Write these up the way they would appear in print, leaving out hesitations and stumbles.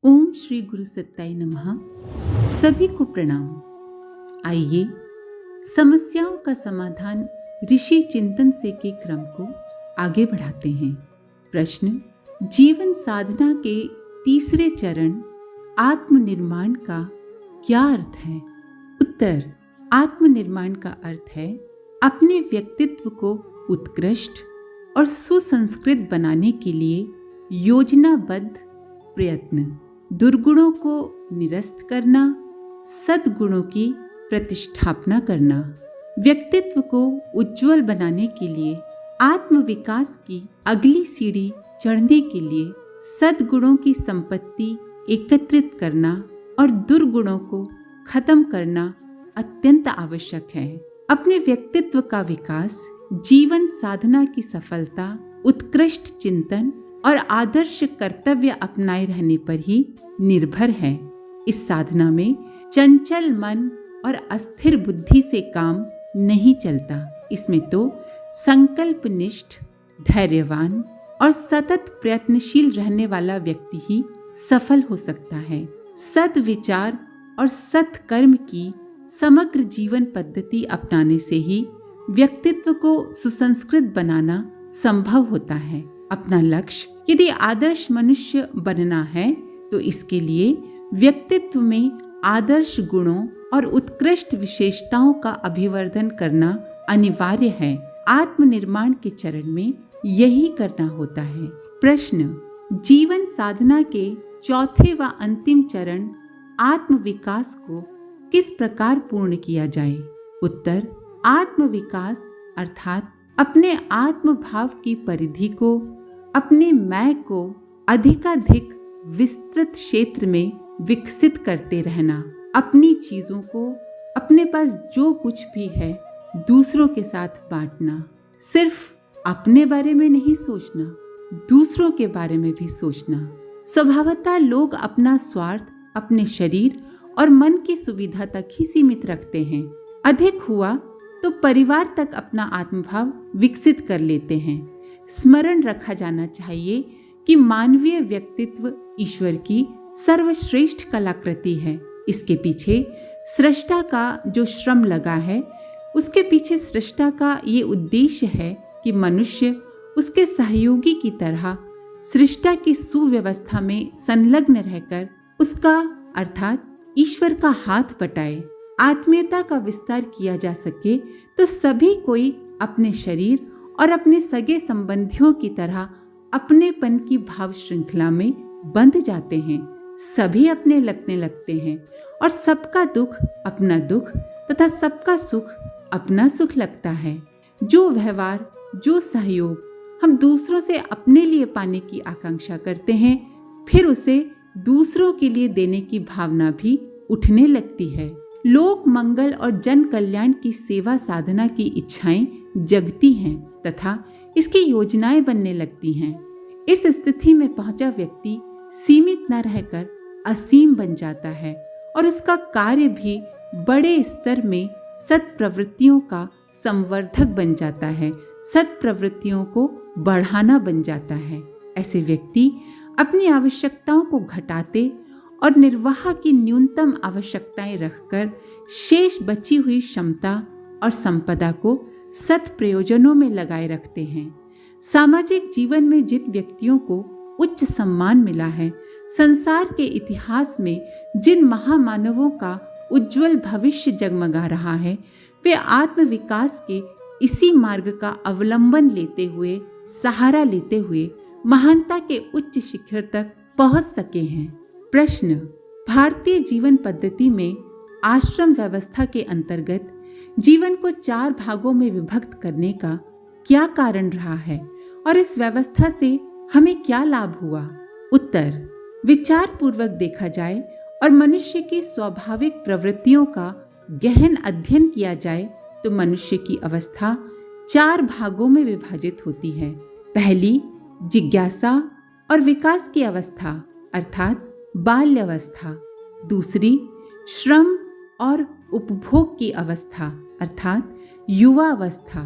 ओम श्री गुरु सत्ताई नमः। सभी को प्रणाम। आइए समस्याओं का समाधान ऋषि चिंतन से के क्रम को आगे बढ़ाते हैं। प्रश्न: जीवन साधना के तीसरे चरण आत्मनिर्माण का क्या अर्थ है? उत्तर: आत्मनिर्माण का अर्थ है अपने व्यक्तित्व को उत्कृष्ट और सुसंस्कृत बनाने के लिए योजनाबद्ध प्रयत्न, दुर्गुणों को निरस्त करना, सद्गुणों की प्रतिष्ठापना करना, व्यक्तित्व को उज्जवल बनाने के लिए आत्मविकास की अगली सीढ़ी चढ़ने के लिए सद्गुणों की संपत्ति एकत्रित करना और दुर्गुणों को खत्म करना अत्यंत आवश्यक है। अपने व्यक्तित्व का विकास जीवन साधना की सफलता, उत्कृष्ट चिंतन और आदर्श कर्तव्य अपनाए रहने पर ही निर्भर है। इस साधना में चंचल मन और अस्थिर बुद्धि से काम नहीं चलता। इसमें तो संकल्पनिष्ठ, धैर्यवान और सतत प्रयत्नशील रहने वाला व्यक्ति ही सफल हो सकता है। सद्विचार और सत्कर्म की समग्र जीवन पद्धति अपनाने से ही व्यक्तित्व को सुसंस्कृत बनाना संभव होता है। अपना लक्ष्य यदि आदर्श मनुष्य बनना है तो इसके लिए व्यक्तित्व में आदर्श गुणों और उत्कृष्ट विशेषताओं का अभिवर्धन करना अनिवार्य है। आत्मनिर्माण के चरण में यही करना होता है। प्रश्न: जीवन साधना के चौथे व अंतिम चरण आत्मविकास को किस प्रकार पूर्ण किया जाए? उत्तर: आत्मविकास अर्थात अपने आत्मभाव की परिधि को, अपने मैं को अधिकाधिक विस्तृत क्षेत्र में विकसित करते रहना, अपनी चीजों को, अपने पास जो कुछ भी है, दूसरों के साथ बांटना, सिर्फ अपने बारे में नहीं सोचना, दूसरों के बारे में भी सोचना। स्वभावतः लोग अपना स्वार्थ अपने शरीर और मन की सुविधा तक ही सीमित रखते हैं। अधिक हुआ तो परिवार तक अपना आत्मभाव विकसित कर लेते हैं। स्मरण रखा जाना चाहिए कि मानवीय व्यक्तित्व ईश्वर की सर्वश्रेष्ठ कलाकृति है। इसके पीछे सृष्टा का जो श्रम लगा है, उसके पीछे सृष्टा का ये उद्देश्य है कि मनुष्य उसके सहयोगी की तरह सृष्टा की सुव्यवस्था में संलग्न रहकर उसका अर्थात ईश्वर का हाथ बटाए। आत्मीयता का विस्तार किया जा सके तो सभी कोई अपने शरीर और अपने सगे संबंधियों की तरह अपनेपन की भाव श्रृंखला में बंध जाते हैं। सभी अपने लगने लगते हैं और सबका दुख अपना दुख तथा सबका सुख अपना सुख लगता है। जो व्यवहार, जो सहयोग हम दूसरों से अपने लिए पाने की आकांक्षा करते हैं, फिर उसे दूसरों के लिए देने की भावना भी उठने लगती है। लोक मंगल और जन कल्याण की सेवा साधना की इच्छाएं जगती हैं तथा इसकी योजनाएं बनने लगती हैं। इस स्थिति में पहुंचा व्यक्ति सीमित न रहकर असीम बन जाता है और उसका कार्य भी बड़े स्तर में सत्प्रवृत्तियों का संवर्धक बन जाता है, सत्प्रवृत्तियों को बढ़ाना बन जाता है। ऐसे व्यक्ति अपनी आवश्यकताओं को घटाते और निर्वाह की न्यूनतम आवश्यकताएं रखकर शेष बची हुई क्षमता और संपदा को सत्प्रयोजनों में लगाए रखते हैं। सामाजिक जीवन में जिन व्यक्तियों को उच्च सम्मान मिला है, संसार के इतिहास में जिन महामानवों का उज्जवल भविष्य जगमगा रहा है, वे आत्मविकास के इसी मार्ग का अवलंबन लेते हुए, सहारा लेते हुए महानता के उच्च शिखर तक पहुंच सके हैं। प्रश्न: भारतीय जीवन पद्धति में आश्रम व्यवस्था के अंतर्गत जीवन को 4 भागों में विभक्त करने का क्या कारण रहा है और इस व्यवस्था से हमें क्या लाभ हुआ? उत्तर: विचार पूर्वक देखा जाए और मनुष्य की स्वाभाविक प्रवृत्तियों का गहन अध्ययन किया जाए तो मनुष्य की अवस्था 4 भागों में विभाजित होती है। पहली जिज्ञासा और विकास की अवस्था अर्थात बाल्यावस्था, दूसरी श्रम और उपभोग की अवस्था अर्थात युवा अवस्था,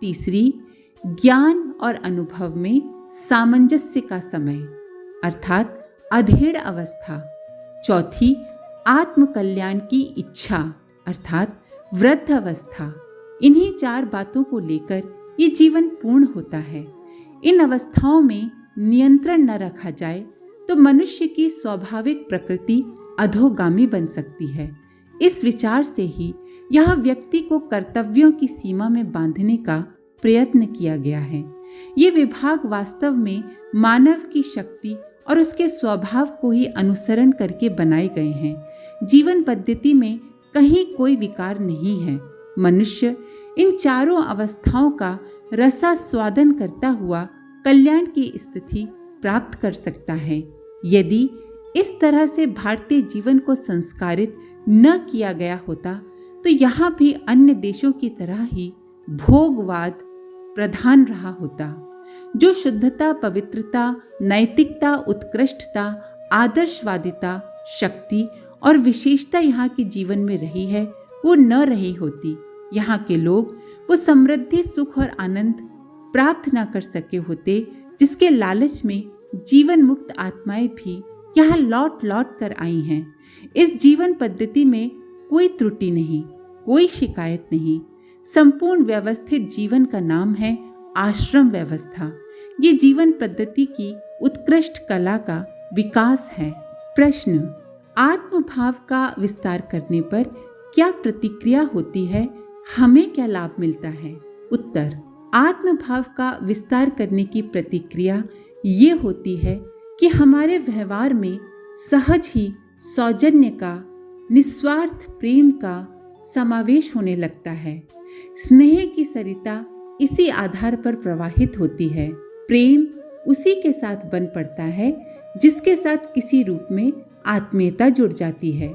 तीसरी ज्ञान और अनुभव में सामंजस्य का समय अर्थात अधेड़ अवस्था, चौथी आत्म कल्याण की इच्छा अर्थात वृद्ध अवस्था। इन्हीं 4 बातों को लेकर ये जीवन पूर्ण होता है। इन अवस्थाओं में नियंत्रण न रखा जाए तो मनुष्य की स्वाभाविक प्रकृति अधोगामी बन सकती है। इस विचार से ही यह व्यक्ति को कर्तव्यों की सीमा में बांधने का प्रयत्न किया गया है। ये विभाग वास्तव में मानव की शक्ति और उसके स्वभाव को ही अनुसरण करके बनाए गए हैं। जीवन पद्धति में कहीं कोई विकार नहीं है। मनुष्य इन चारों अवस्थाओं का रसास्वादन करता हुआ कल्याण की स्थिति प्राप्त कर सकता है। यदि इस तरह से भारतीय जीवन को संस्कारित न किया गया होता तो यहाँ भी अन्य देशों की तरह ही भोगवाद प्रधान रहा होता। जो शुद्धता, पवित्रता, नैतिकता, उत्कृष्टता, आदर्शवादिता, शक्ति और विशेषता यहाँ के जीवन में रही है वो न रही होती। यहाँ के लोग वो समृद्धि, सुख और आनंद प्राप्त न कर सके होते जिसके लालच में जीवन मुक्त आत्माएं भी यहाँ लौट लौट कर आई हैं। इस जीवन पद्धति में कोई त्रुटि नहीं, कोई शिकायत नहीं। संपूर्ण व्यवस्थित जीवन का नाम है आश्रम व्यवस्था। ये जीवन पद्धति की उत्कृष्ट कला का विकास है। प्रश्न, आत्मभाव का विस्तार करने पर क्या प्रतिक्रिया होती है, हमें क्या लाभ मिलता है? उत्तर, आत्मभाव का विस्तार करने की प्रतिक्रिया ये होती है कि हमारे व्यवहार में सहज ही सौजन्य का, निस्वार्थ प्रेम का समावेश होने लगता है। स्नेह की सरिता इसी आधार पर प्रवाहित होती है। प्रेम उसी के साथ बन पड़ता है जिसके साथ किसी रूप में आत्मीयता जुड़ जाती है।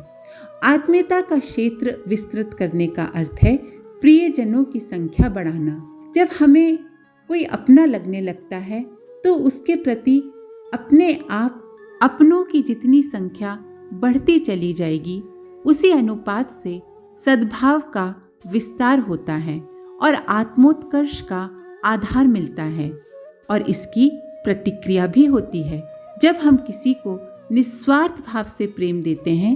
आत्मीयता का क्षेत्र विस्तृत करने का अर्थ है प्रियजनों की संख्या बढ़ाना। जब हमें कोई अपना लगने लगता है तो उसके प्रति अपने आप अपनों की जितनी संख्या बढ़ती चली जाएगी, उसी अनुपात से सद्भाव का विस्तार होता है और आत्मोत्कर्ष का आधार मिलता है। और इसकी प्रतिक्रिया भी होती है। जब हम किसी को निस्वार्थ भाव से प्रेम देते हैं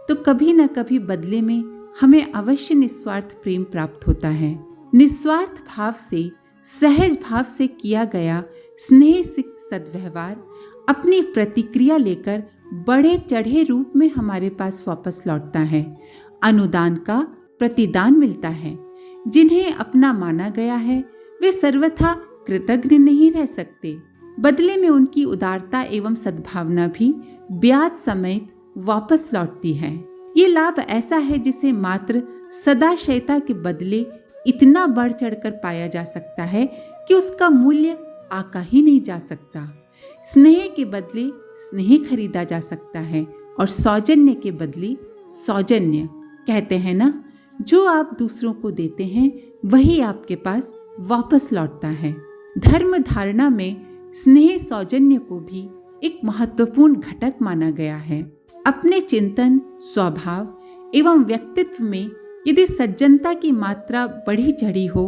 तो कभी न कभी बदले में हमें अवश्य निस्वार्थ प्रेम प्राप्त होता है। निस्वार्थ भाव से, सहज भाव से किया गया स्नेह सिक्त सद्व्यवहार अपनी प्रतिक्रिया लेकर बड़े चढ़े रूप में हमारे पास वापस लौटता है। अनुदान का प्रतिदान मिलता है। जिन्हें अपना माना गया है वे सर्वथा कृतज्ञ नहीं रह सकते। बदले में उनकी उदारता एवं सद्भावना भी ब्याज समेत वापस लौटती है। ये लाभ ऐसा है जिसे मात्र सदाशयता के बदले इतना बढ़ चढ़कर पाया जा सकता है कि उसका मूल्य आका ही नहीं जा सकता। स्नेह के बदले स्नेह खरीदा जा सकता है और सौजन्य के बदले सौजन्य। कहते हैं ना, जो आप दूसरों को देते हैं वही आपके पास वापस लौटता है। धर्म धारणा में स्नेह सौजन्य को भी एक महत्वपूर्ण घटक माना गया है। अपने चिंतन, स्वभाव एवं व्यक्तित्व में यदि सज्जनता की मात्रा बढ़ी चढ़ी हो,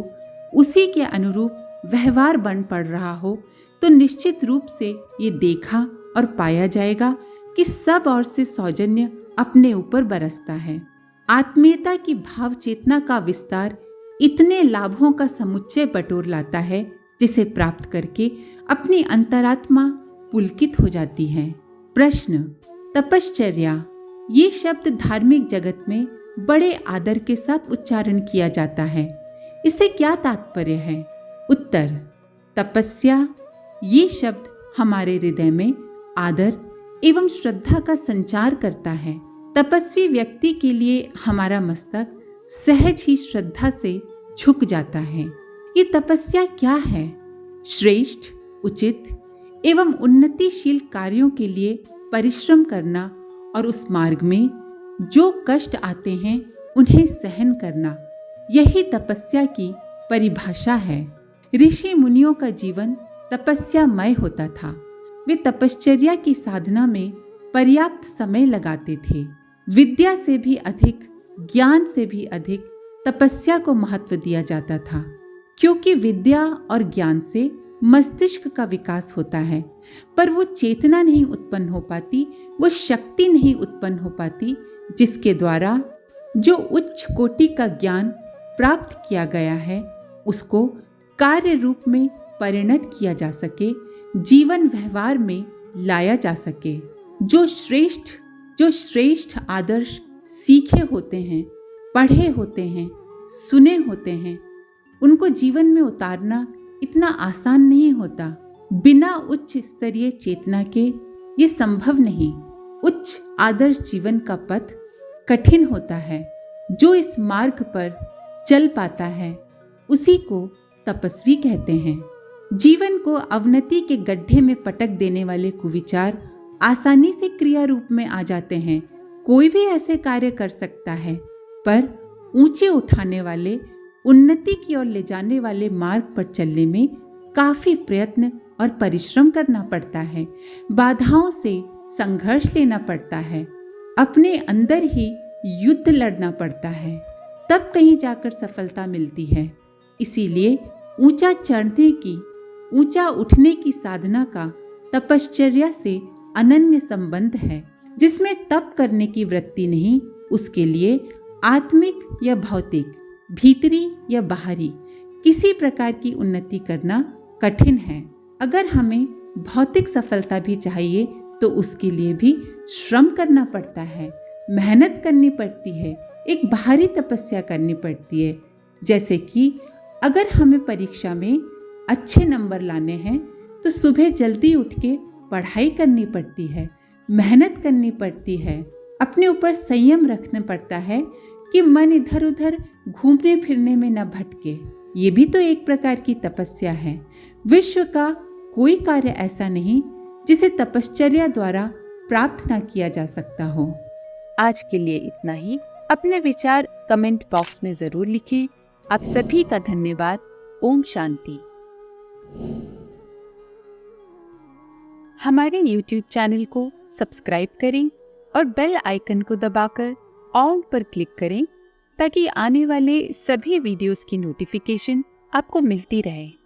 उसी के अनुरूप व्यवहार बन पड़ रहा हो, तो निश्चित रूप से ये देखा और पाया जाएगा कि सब ओर से सौजन्य अपने ऊपर बरसता है। आत्मीयता की भाव चेतना का विस्तार इतने लाभों का समुच्चय बटोर लाता है जिसे प्राप्त करके अपनी अंतरात्मा पुलकित हो जाती है। प्रश्न, तपश्चर्या ये शब्द धार्मिक जगत में बड़े आदर के साथ उच्चारण किया जाता है। इससे क्या तात्पर्य है? उत्तर, तपस्या ये शब्द हमारे हृदय में आदर एवं श्रद्धा का संचार करता है। तपस्वी व्यक्ति के लिए हमारा मस्तक सहज ही श्रद्धा से झुक जाता है। ये तपस्या क्या है? श्रेष्ठ, उचित एवं उन्नतिशील कार्यों के लिए परिश्रम करना और उस मार्ग में जो कष्ट आते हैं उन्हें सहन करना, यही तपस्या की परिभाषा है। ऋषि मुनियों का जीवन तपस्यामय होता था। वे तपश्चर्या की साधना में पर्याप्त समय लगाते थे। विद्या से भी अधिक, ज्ञान से भी अधिक तपस्या को महत्व दिया जाता था, क्योंकि विद्या और ज्ञान से मस्तिष्क का विकास होता है, पर वो चेतना नहीं उत्पन्न हो पाती, वो शक्ति नहीं उत्पन्न हो पाती जिसके द्वारा जो उच्च कोटि का ज्ञान प्राप्त किया गया है उसको कार्य रूप में परिणत किया जा सके, जीवन व्यवहार में लाया जा सके। जो श्रेष्ठ आदर्श सीखे होते हैं, पढ़े होते हैं, सुने होते हैं, उनको जीवन में उतारना इतना आसान नहीं होता। बिना उच्च स्तरीय चेतना के ये संभव नहीं। उच्च आदर्श जीवन का पथ कठिन होता है। जो इस मार्ग पर चल पाता है उसी को तपस्वी कहते हैं। जीवन को अवनति के गड्ढे में पटक देने वाले कुविचार आसानी से क्रिया रूप में आ जाते हैं। कोई भी ऐसे कार्य कर सकता है, पर ऊंचे उठाने वाले, उन्नति की ओर ले जाने वाले मार्ग पर चलने में काफी प्रयत्न और परिश्रम करना पड़ता है। बाधाओं से संघर्ष लेना पड़ता है, अपने अंदर ही युद्ध लड़ना पड़ता है, तब कहीं जाकर सफलता मिलती है। इसीलिए ऊंचा उठने की साधना का तपश्चर्या से अनन्य संबंध है। जिसमें तप करने की वृत्ति नहीं, उसके लिए आत्मिक या भौतिक, भीतरी या बाहरी किसी प्रकार की उन्नति करना कठिन है। अगर हमें भौतिक सफलता भी चाहिए तो उसके लिए भी श्रम करना पड़ता है, मेहनत करनी पड़ती है, एक बाहरी तपस्या करनी पड़ती है। जैसे कि अगर हमें परीक्षा में अच्छे नंबर लाने हैं तो सुबह जल्दी उठ के पढ़ाई करनी पड़ती है, मेहनत करनी पड़ती है, अपने ऊपर संयम रखना पड़ता है कि मन इधर उधर घूमने फिरने में न भटके। ये भी तो एक प्रकार की तपस्या है। विश्व का कोई कार्य ऐसा नहीं जिसे तपश्चर्या द्वारा प्राप्त ना किया जा सकता हो। आज के लिए इतना ही। अपने विचार कमेंट बॉक्स में जरूर लिखें। आप सभी का धन्यवाद। ओम शांति। हमारे YouTube चैनल को सब्सक्राइब करें और बेल आइकन को दबाकर ऑल पर क्लिक करें ताकि आने वाले सभी वीडियोस की नोटिफिकेशन आपको मिलती रहे।